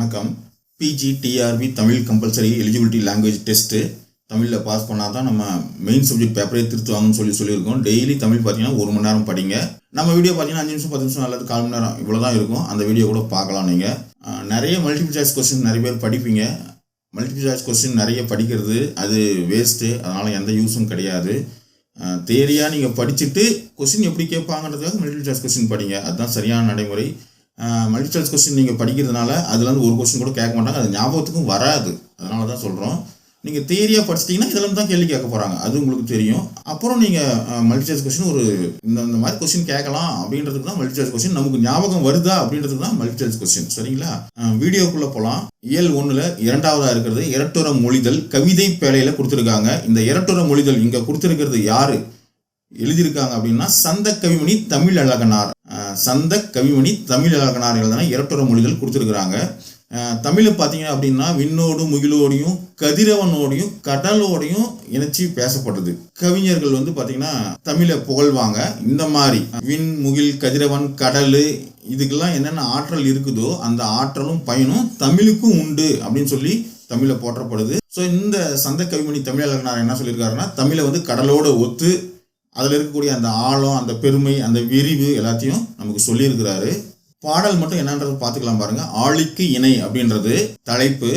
வணக்கம். PGTRB Tamil compulsory eligibility language test தமிழில் pass பண்ணால் தான் நம்ம மெயின் சப்ஜெக்ட் பேப்பரே திருத்துவாங்கன்னு சொல்லியிருக்கோம். டெய்லி தமிழ் பார்த்தீங்கன்னா 1 மணி நேரம் படிங்க. நம்ம வீடியோ பார்த்தீங்கன்னா 5 நிமிஷம் 10 நிமிஷம் அல்லது 1/4 மணி நேரம் இவ்வளோ தான் இருக்கும். அந்த வீடியோ கூட பார்க்கலாம். நீங்கள் நிறைய மல்டிபிள் சாய்ஸ் கொஸ்டின் நிறைய பேர் படிப்பீங்க. மல்டிபிள் சாய்ஸ் கொஸ்டின் நிறைய படிக்கிறது அது வேஸ்ட்டு, அதனால் எந்த யூஸும் கிடையாது. தேரியாக நீங்கள் படிச்சுட்டு கொஸ்டின் எப்படி கேட்பாங்கன்றதுக்காக மல்டிபிள் சாய்ஸ் கொஸ்டின் படிங்க. அதுதான் சரியான நடைமுறை. மல்டிபிள் சாய்ஸ் கொஸ்டின் நீங்கள் படிக்கிறதுனால அதுலேருந்து ஒரு கொஸ்டின் கூட கேட்க மாட்டாங்க, அது ஞாபகத்துக்கும் வராது. அதனால தான் சொல்கிறோம். நீங்கள் தியரியாக படிச்சிட்டிங்கன்னா இதில் தான் கேள்வி கேட்க போகிறாங்க, அது உங்களுக்கு தெரியும். அப்புறம் நீங்கள் மல்டிபிள் சாய்ஸ் கொஸ்டின் ஒரு இந்த மாதிரி கொஸ்டின் கேட்கலாம் அப்படின்றதுக்கு தான் மல்டிபிள் சாய்ஸ் கொஸ்டின். நமக்கு ஞாபகம் வருதா அப்படின்றதுக்கு தான் மல்டிபிள் சாய்ஸ் கொஸ்டின். சரிங்களா? வீடியோக்குள்ளே போகலாம். இயல் 1ல் 2வதாக இருக்கிறது இரட்டுற மொழிதல் கவிதை பேழையில் கொடுத்துருக்காங்க. இந்த இரட்டுற மொழிதல் இங்கே கொடுத்துருக்கிறது யார் எழுதியிருக்காங்க அப்படின்னா சந்த கவிமணி தமிழ் அழகனார். சந்த கவிமணி தமிழ் அழகனார் எழுதினா இரட்டுற மொழிதல் கொடுத்துருக்குறாங்க. தமிழை பார்த்தீங்க அப்படின்னா விண்ணோடும் முகிலோடையும் கதிரவனோடையும் கடலோடையும் இணைச்சி பேசப்படுறது. கவிஞர்கள் பார்த்தீங்கன்னா தமிழை புகழ்வாங்க. இந்த மாதிரி விண் முகில் கதிரவன் கடல் இதுக்கெல்லாம் என்னென்ன ஆற்றல் இருக்குதோ அந்த ஆற்றலும் பயனும் தமிழுக்கும் உண்டு அப்படின்னு சொல்லி தமிழை போற்றப்படுது. ஸோ இந்த சந்த கவிமணி தமிழ் அழகனார் என்ன சொல்லியிருக்காருன்னா தமிழை கடலோடு ஒத்து அதில் இருக்கக்கூடிய அந்த ஆழம், அந்த பெருமை, அந்த விரிவு எல்லாத்தையும் நமக்கு சொல்லியிருக்கிறாரு. பாடல் மட்டும் என்னன்றது பார்த்துக்கலாம் பாருங்க. ஆழிக்கு இணை அப்படின்றது தலைப்பு.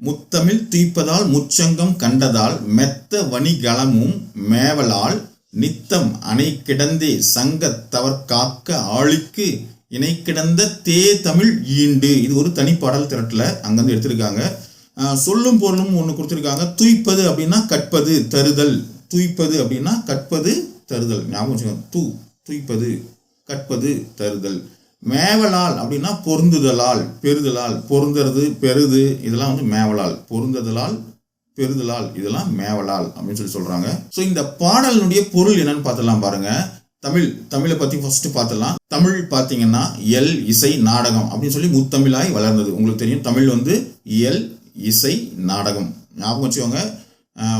முத்தமிழ் தீப்பதால் முச்சங்கம் கண்டதால் மெத்த வணிகளமும் மேவலால் நித்தம் அணை கிடந்தே சங்கத்தவர் காக்க ஆழிக்கு இணை கிடந்த தே தமிழ் ஈண்டு. இது ஒரு தனிப்பாடல் திரட்டில் அங்கேருந்து எடுத்திருக்காங்க. சொல்லும் பொருளும் ஒன்று கொடுத்துருக்காங்க. தூய்ப்பது அப்படின்னா கற்பது தருதல். தூய்ப்பது அப்படின்னா கற்பது தருதல். ஞாபகம் வச்சுக்கோங்க. தூய்ப்பது கற்பது தருதல். மேவலால் அப்படின்னா பொருந்துதலால் பெறுதலால். பொருந்துறது பெறுது இதெல்லாம் மேவலால். பொருந்துதலால் பெறுதலால் இதெல்லாம் மேவலால் அப்படின்னு சொல்றாங்க. ஸோ இந்த பாடலினுடைய பொருள் என்னன்னு பார்த்துலாம் பாருங்க. தமிழை பற்றி ஃபர்ஸ்ட் பார்த்துலாம். தமிழ் பார்த்தீங்கன்னா இயல் இசை நாடகம் அப்படின்னு சொல்லி முத்தமிழாய் வளர்ந்தது. உங்களுக்கு தெரியும் தமிழ் இயல் இசை நாடகம். ஞாபகம் வச்சுக்கோங்க.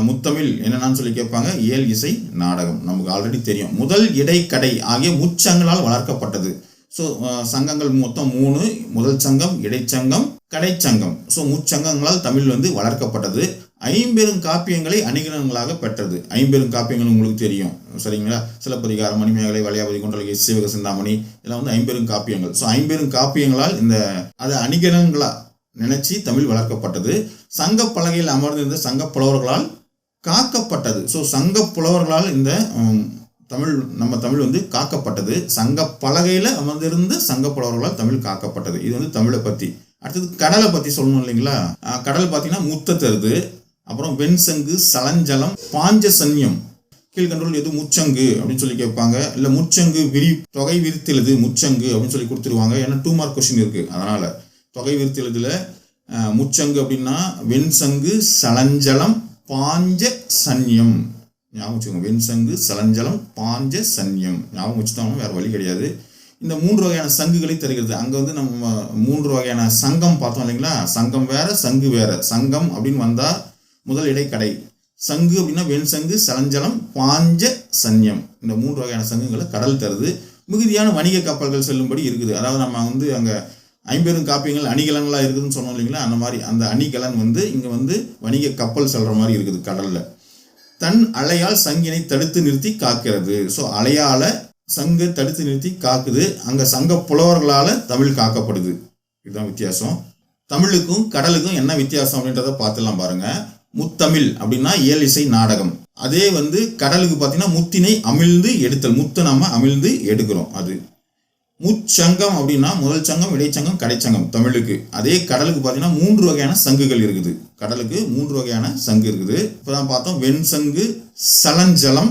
முத்தமிழ் என்னென்னு சொல்லி கேட்பாங்க. இயல் இசை நாடகம் நமக்கு ஆல்ரெடி தெரியும். முதல் இடைக்கடை ஆகிய முச்சங்களால் வளர்க்கப்பட்டது. ஸோ சங்கங்கள் மொத்தம் 3. முதல் சங்கம், இடைச்சங்கம், கடைச்சங்கம். ஸோ முச்சங்கங்களால் தமிழ் வளர்க்கப்பட்டது. 50 காப்பியங்களை அணிகலன்களாக பெற்றது. 50 காப்பியங்கள் உங்களுக்கு தெரியும் சரிங்களா? சிலப்பதிகாரம், மணிமேகலை, வளையாபதி, குண்டலகை, சீவக சிந்தாமணி இதெல்லாம் 50 காப்பியங்கள். ஸோ 50 காப்பியங்களால் அது அணிகலன்களா நினைச்சு தமிழ் வளர்க்கப்பட்டது. சங்க பலகையில் அமர்ந்திருந்த சங்க புலவர்களால் காக்கப்பட்டது. ஸோ சங்க புலவர்களால் இந்த நம்ம தமிழ் காக்கப்பட்டது. சங்க பலகையில் அமர்ந்திருந்த சங்க புலவர்களால் தமிழ் காக்கப்பட்டது. இது தமிழை பற்றி. அடுத்தது கடலை பற்றி சொல்லணும் இல்லைங்களா? கடல் பார்த்தீங்கன்னா முத்த தருது. அப்புறம் வெண்சங்கு, சலஞ்சலம், பாஞ்சசன்யம். கீழ்கண்டோல் எது முச்சங்கு அப்படின்னு சொல்லி கேட்பாங்க. இல்லை முச்சங்கு தொகை விரித்தெழுது முச்சங்கு அப்படின்னு சொல்லி கொடுத்துருவாங்க. ஏன்னா 2 மார்க் கொஸ்டின் இருக்கு. அதனால தொகை விரித்தெழுதுல முச்சங்கு அப்படின்னா வெண்சங்கு, சலஞ்சலம், பாஞ்ச சன்யம். ஞாபகம் வச்சுக்கோங்க. வெண்சங்கு, சலஞ்சலம், பாஞ்ச சன்யம். ஞாபகம் வச்சுட்டாலும் வேற வழி கிடையாது. இந்த 3 வகையான சங்குகளை தருகிறது. அங்கே நம்ம 3 வகையான சங்கம் பார்த்தோம் இல்லைங்களா? சங்கம் வேற, சங்கு வேற. சங்கம் அப்படின்னு வந்தால் முதல் இடைக்கடை. சங்கு அப்படின்னா வெண்சங்கு, சலஞ்சலம், பாஞ்ச சன்யம். இந்த 3 வகையான சங்குகளை கடல் தருது. மிகுதியான வணிக கப்பல்கள் செல்லும்படி இருக்குது. அதாவது நம்ம அங்கே 50 காப்பியங்கள் அணிகலன்களாக இருக்குதுன்னு சொன்னோம் இல்லைங்களா? அந்த மாதிரி அந்த அணிகலன் இங்கே வணிக கப்பல் செல்ற மாதிரி இருக்குது கடலில். தன் அலையால் சங்கினை தடுத்து நிறுத்தி காக்கிறது. ஸோ அலையால் சங்கை தடுத்து நிறுத்தி காக்குது. அங்கே சங்க புலவர்களால் தமிழ் காக்கப்படுது. இதுதான் வித்தியாசம். தமிழுக்கும் கடலுக்கும் என்ன வித்தியாசம் அப்படின்றத பார்த்துலாம் பாருங்க. முத்தமிழ் அப்படின்னா இயல் இசை நாடகம். அதே கடலுக்கு பார்த்தீங்கன்னா முத்தினை அமிழ்ந்து எடுத்தல். முத்தை நம்ம அமிழ்ந்து எடுக்கிறோம். அது முச்சங்கம் அப்படின்னா முதல் சங்கம், இடைச்சங்கம், கடைச்சங்கம் தமிழுக்கு. அதே கடலுக்கு பார்த்தீங்கன்னா 3 வகையான சங்குகள் இருக்குது. கடலுக்கு 3 வகையான சங்கு இருக்குது. இப்போதான் பார்த்தோம். வெண்சங்கு, சலஞ்சலம்,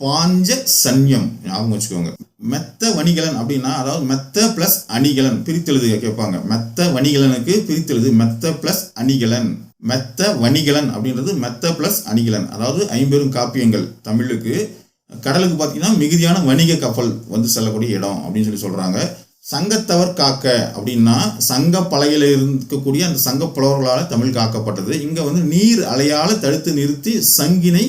பாஞ்ச சன்யம். ஞாபகம் வச்சுக்கோங்க. மெத்த வணிகலன் அப்படின்னா அதாவது மெத்த பிளஸ் அணிகலன் பிரித்தெழுது கேட்பாங்க. மெத்த வணிகலனுக்கு பிரித்தெழுது மெத்த பிளஸ் அணிகலன். மெத்த வணிகலன் அப்படின்றது மெத்த பிளஸ் அணிகலன். அதாவது 50 காப்பியங்கள் தமிழுக்கு. கடலுக்கு பார்த்தீங்கன்னா மிகுதியான வணிக கப்பல் செல்லக்கூடிய இடம் அப்படின்னு சொல்றாங்க. சங்கத்தவர் காக்க அப்படின்னா சங்க பலகையில் இருக்கக்கூடிய அந்த சங்க புலவர்களால் தமிழ் காக்கப்பட்டது. இங்கே நீர் அலையால் தடுத்து நிறுத்தி சங்கினை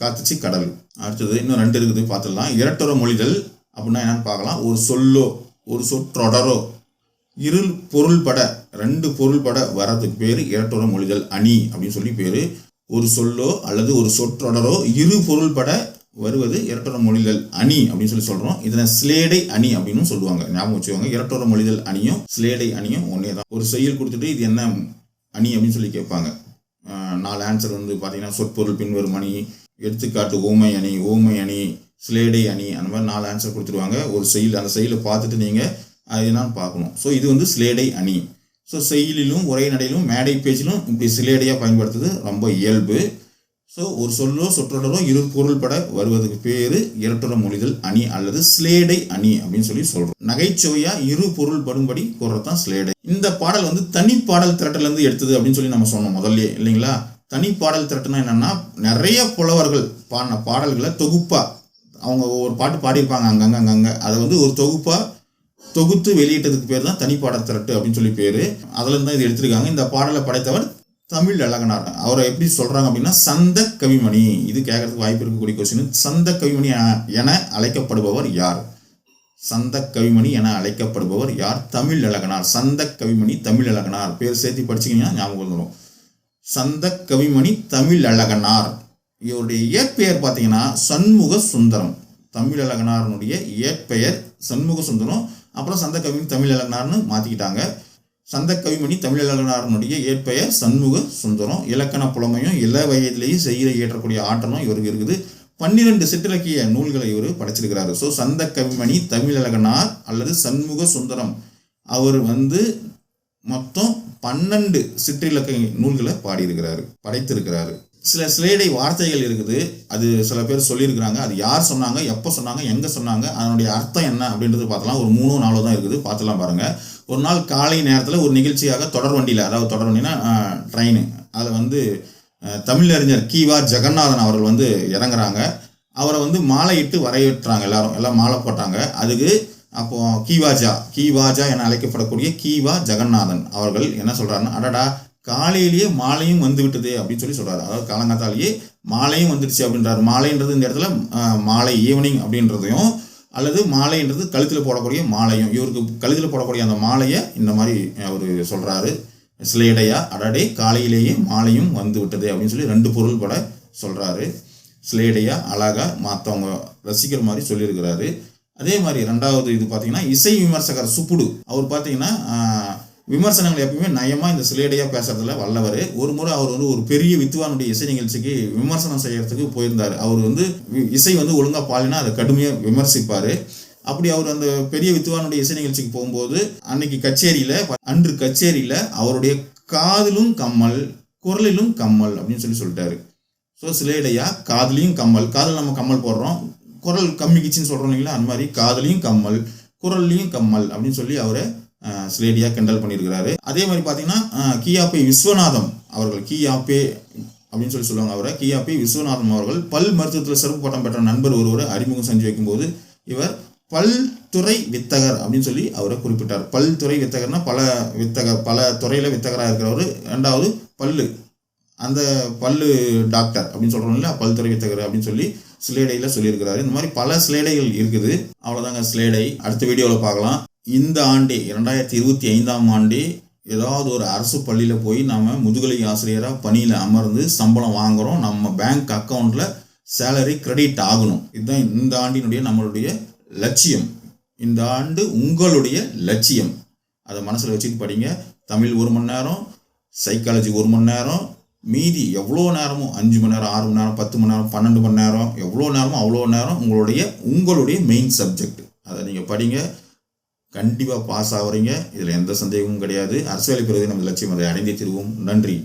காத்துச்சு கடல். அடுத்தது இன்னும் 2 இருக்குது பார்த்துடலாம். இரட்டுற மொழிதல் அப்படின்னா என்னன்னு பார்க்கலாம். ஒரு சொல்லோ ஒரு சொற்றொடரோ இருள் பொருள்பட 2 பொருள்பட வர்றதுக்கு பேர் இரட்டுற மொழிதல் அணி அப்படின்னு சொல்லி பேர். ஒரு சொல்லோ அல்லது ஒரு சொற்றொடரோ 2 பொருள்பட வருவது இரட்டுற மொழிதல் அணி அப்படின்னு சொல்லி சொல்கிறோம். இதனை ஸ்லேடை அணி அப்படின்னு சொல்லுவாங்க. ஞாபகம் வச்சுக்கோங்க. இரட்டுற மொழிதல் அணியும் ஸ்லேடை அணியும் ஒன்றே தான். ஒரு செயல் கொடுத்துட்டு இது என்ன அணி அப்படின்னு சொல்லி கேட்பாங்க. 4 ஆன்சர் வந்து பார்த்தீங்கன்னா சொற்பொருள் பின்வரும் அணி, எடுத்துக்காட்டு ஓமை அணி, ஓமை அணி, ஸ்லேடை அணி, அந்த மாதிரி 4 ஆன்சர் கொடுத்துருவாங்க. ஒரு செயல், அந்த செயலை பார்த்துட்டு நீங்கள் அது என்னன்னு பார்க்கணும். ஸோ இது வந்து ஸ்லேடை அணி. ஸோ செயலிலும் உரைநடையிலும் மேடை பேச்சிலும் இப்படி ஸ்லேடையாக பயன்படுத்துறது ரொம்ப இயல்பு. ஸோ ஒரு சொல்லோ சொற்றொடரோ 2 பொருள்பட வருவதுக்கு பேர் இரட்டுற மொழிதல் அணி அல்லது ஸ்லேடை அணி அப்படின்னு சொல்லி சொல்கிறோம். நகைச்சுவையாக 2 பொருள் படும்படி கூறுறது தான் ஸ்லேடை. இந்த பாடல் வந்து தனிப்பாடல் திரட்டிலேருந்து எடுத்தது அப்படின்னு சொல்லி நம்ம சொன்னோம் முதல்ல, இல்லைங்களா? தனிப்பாடல் திரட்டுனா என்னென்னா, நிறைய புலவர்கள் பாடின பாடல்களை தொகுப்பாக அவங்க ஒரு பாட்டு பாடியிருப்பாங்க அங்கங்கே, அதை வந்து ஒரு தொகுத்து வெளியிட்டதுக்கு பேர் தான் தனிப்பாடல் திரட்டு அப்படின்னு சொல்லி பேர். அதுலேருந்து தான் இது எடுத்திருக்காங்க. இந்த பாடலை படைத்தவர் தமிழ் அழகனார். அவரை எப்படி சொல்கிறாங்க அப்படின்னா சந்த கவிமணி. இது கேட்கறதுக்கு வாய்ப்பு இருக்கக்கூடிய கொஸ்டின். சந்த கவிமணி என அழைக்கப்படுபவர் யார்? சந்த கவிமணி என அழைக்கப்படுபவர் யார்? தமிழ் அழகனார். சந்த கவிமணி தமிழ் அழகனார். பேர் சேர்த்து படிச்சிங்கன்னா ஞாபகம் வந்துடும். சந்த கவிமணி தமிழ் அழகனார். இவருடைய இயற்பெயர் பார்த்தீங்கன்னா சண்முக சுந்தரம். தமிழ் அழகனாருடைய இயற்பெயர் சண்முக சுந்தரம். அப்புறம் சந்த கவிமணி தமிழ் அழகனார்னு மாற்றிக்கிட்டாங்க. சந்த கவிமணி தமிழ் அழகனாருடைய இயற்பெயர் சண்முக சுந்தரம். இலக்கண புலமையும் இள வயதிலேயே செய்கிற இயற்றக்கூடிய ஆற்றலும் இவருக்கு இருக்குது. 12 சிற்றிலக்கிய நூல்களை இவர் படைச்சிருக்கிறாரு. ஸோ சந்த கவிமணி தமிழ் அழகனார் அல்லது சண்முக சுந்தரம் அவர் வந்து மொத்தம் 12 சிற்றிலக்கிய நூல்களை படைத்திருக்கிறாரு. சில ஸ்லேடை வார்த்தைகள் இருக்குது. அது சில பேர் சொல்லியிருக்கிறாங்க. அது யார் சொன்னாங்க, எப்போ சொன்னாங்க, எங்கே சொன்னாங்க, அதனுடைய அர்த்தம் என்ன அப்படின்றது பார்த்தலாம். ஒரு 3-4 தான் இருக்குது. பார்த்துலாம் பாருங்கள். ஒரு நாள் காலை நேரத்தில் ஒரு நிகழ்ச்சியாக தொடர் வண்டியில், அதாவது தொடர் வண்டினா ட்ரெயின், அதில் வந்து தமிழறிஞர் கீவா ஜெகநாதன் அவர்கள் வந்து இறங்குறாங்க. அவரை வந்து மாலையிட்டு வரவேற்றாங்க. எல்லாம் மாலை போட்டாங்க. அதுக்கு அப்போது கீவாஜா என அழைக்கப்படக்கூடிய கீவா ஜெகநாதன் அவர்கள் என்ன சொல்கிறாருன்னா, அடடா காலையிலேயே மாலையும் வந்து விட்டது அப்படின்னு சொல்லி சொல்கிறாரு. அதாவது காலங்காத்தாலேயே மாலையும் வந்துடுச்சு அப்படின்றாரு. மாலைன்றது இந்த இடத்துல மாலை ஈவினிங் அப்படின்றதையும், அல்லது மாலைன்றது கழுத்தில் போடக்கூடிய மாலையும், இவருக்கு கழுத்தில் போடக்கூடிய அந்த மாலையை இந்த மாதிரி அவர் சொல்கிறாரு ஸ்லேடையா. அடடே காலையிலேயே மாலையும் வந்து விட்டது அப்படின்னு சொல்லி 2 பொருள் பட சொல்கிறாரு. ஸ்லேடையா அழகாக மற்றவங்க ரசிக்கிற மாதிரி சொல்லியிருக்கிறாரு. அதே மாதிரி 2வது இது பார்த்தீங்கன்னா இசை விமர்சகர் சுப்புடு. அவர் பார்த்தீங்கன்னா விமர்சனங்கள் எப்பவுமே நயமாக இந்த ஸ்லேடையாக பேசுறதுல வல்லவர். ஒரு முறை அவர் வந்து ஒரு பெரிய வித்வானுடைய இசை நிகழ்ச்சிக்கு விமர்சனம் செய்யறதுக்கு போயிருந்தார். அவர் வந்து இசை வந்து ஒழுங்காக பாடினா அதை கடுமையாக விமர்சிப்பார். அப்படி அவர் அந்த பெரிய வித்வானுடைய இசை நிகழ்ச்சிக்கு போகும்போது அன்று கச்சேரியில் அவருடைய காதிலும் கம்மல் குரலிலும் கம்மல் அப்படின்னு சொல்லிட்டாரு. ஸோ ஸ்லேடையா காதலையும் கம்மல், காதில் நம்ம கம்மல் போடுறோம், குரல் கம்மிக்கிச்சின்னு சொல்கிறோம் இல்லைங்களா, அந்த மாதிரி காதலையும் கம்மல் குரல்லையும் கம்மல் அப்படின்னு சொல்லி அவரை ஸ்லேடியா கிண்டல் பண்ணியிருக்கிறாரு. அதே மாதிரி பார்த்தீங்கன்னா கியாபே விஸ்வநாதம் அவர்கள், கியாபே அப்படின்னு சொல்லுவாங்க அவரை, கியாபே விஸ்வநாதம் அவர்கள் பல் மருத்துவத்தில் சிறப்பு பட்டம் பெற்ற நண்பர் ஒருவரை அறிமுகம் செஞ்சு வைக்கும்போது இவர் பல்துறை வித்தகர் அப்படின்னு சொல்லி அவரை குறிப்பிட்டார். பல்துறை வித்தகர்னா பல துறையில் வித்தகராக இருக்கிறவர். 2வது அந்த பல்லு டாக்டர் அப்படின்னு சொல்கிறோம் இல்லையா, பல்துறை வித்தகர் அப்படின்னு சொல்லி ஸ்லேடையில் சொல்லியிருக்கிறாரு. இந்த மாதிரி பல ஸ்லேடைகள் இருக்குது. அவ்வளோதாங்க ஸ்லேடை. அடுத்த வீடியோவில் பார்க்கலாம். இந்த ஆண்டே 2025ஆம் ஆண்டே ஏதாவது ஒரு அரசு பள்ளியில் போய் நம்ம முதுகலை ஆசிரியராக பணியில் அமர்ந்து சம்பளம் வாங்குகிறோம். நம்ம பேங்க் அக்கௌண்ட்டில் சேலரி கிரெடிட் ஆகணும். இதுதான் இந்த ஆண்டினுடைய நம்மளுடைய லட்சியம். இந்த ஆண்டு உங்களுடைய லட்சியம். அதை மனசில் வச்சுட்டு படிங்க. தமிழ் 1 மணி நேரம், சைக்காலஜி 1 மணி நேரம், மீதி எவ்வளோ நேரமும் 5 மணி நேரம், 6 மணி நேரம், 10 மணி நேரம், 12 மணி நேரம், எவ்வளோ நேரமோ அவ்வளோ நேரம் உங்களுடைய மெயின் சப்ஜெக்ட். அதை நீங்கள் படிங்க. கண்டிப்பாக பாஸ் ஆகுறீங்க. இதில் எந்த சந்தேகமும் கிடையாது. அரசு வேலை பெறுவதே நம்ம லட்சியம். அதை அடைந்தே தீர்வோம். நன்றி.